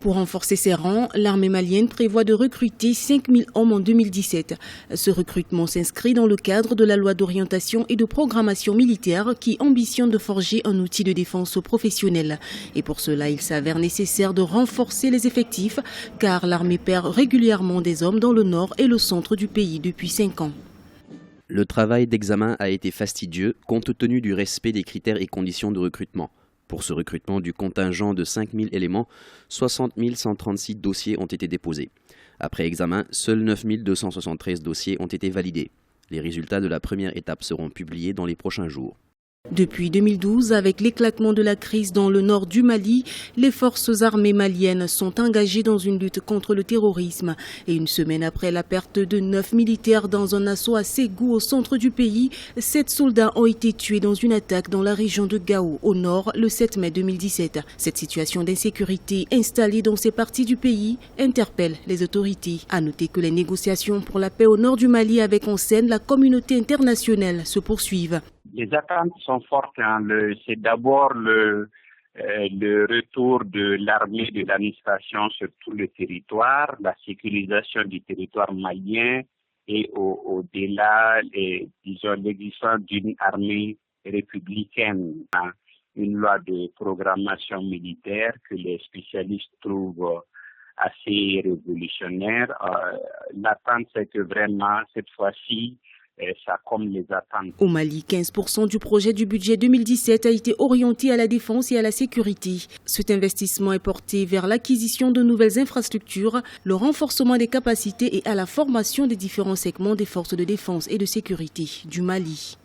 Pour renforcer ses rangs, l'armée malienne prévoit de recruter 5000 hommes en 2017. Ce recrutement s'inscrit dans le cadre de la loi d'orientation et de programmation militaire qui ambitionne de forger un outil de défense professionnel. Et pour cela, il s'avère nécessaire de renforcer les effectifs car l'armée perd régulièrement des hommes dans le nord et le centre du pays depuis 5 ans. Le travail d'examen a été fastidieux compte tenu du respect des critères et conditions de recrutement. Pour ce recrutement du contingent de 5000 éléments, 60 136 dossiers ont été déposés. Après examen, seuls 9 273 dossiers ont été validés. Les résultats de la première étape seront publiés dans les prochains jours. Depuis 2012, avec l'éclatement de la crise dans le nord du Mali, les forces armées maliennes sont engagées dans une lutte contre le terrorisme. Et une semaine après la perte de 9 militaires dans un assaut à Ségou au centre du pays, 7 soldats ont été tués dans une attaque dans la région de Gao, au nord, le 7 mai 2017. Cette situation d'insécurité installée dans ces parties du pays interpelle les autorités. À noter que les négociations pour la paix au nord du Mali avec en scène la communauté internationale se poursuivent. Les attentes sont fortes. C'est d'abord le retour de l'armée de l'administration sur tout le territoire, la sécurisation du territoire malien et au-delà, l'existence d'une armée républicaine, une loi de programmation militaire que les spécialistes trouvent assez révolutionnaire. L'attente, c'est que vraiment, cette fois-ci, ça comme les attentes. Au Mali, 15% du projet du budget 2017 a été orienté à la défense et à la sécurité. Cet investissement est porté vers l'acquisition de nouvelles infrastructures, le renforcement des capacités et à la formation des différents segments des forces de défense et de sécurité du Mali.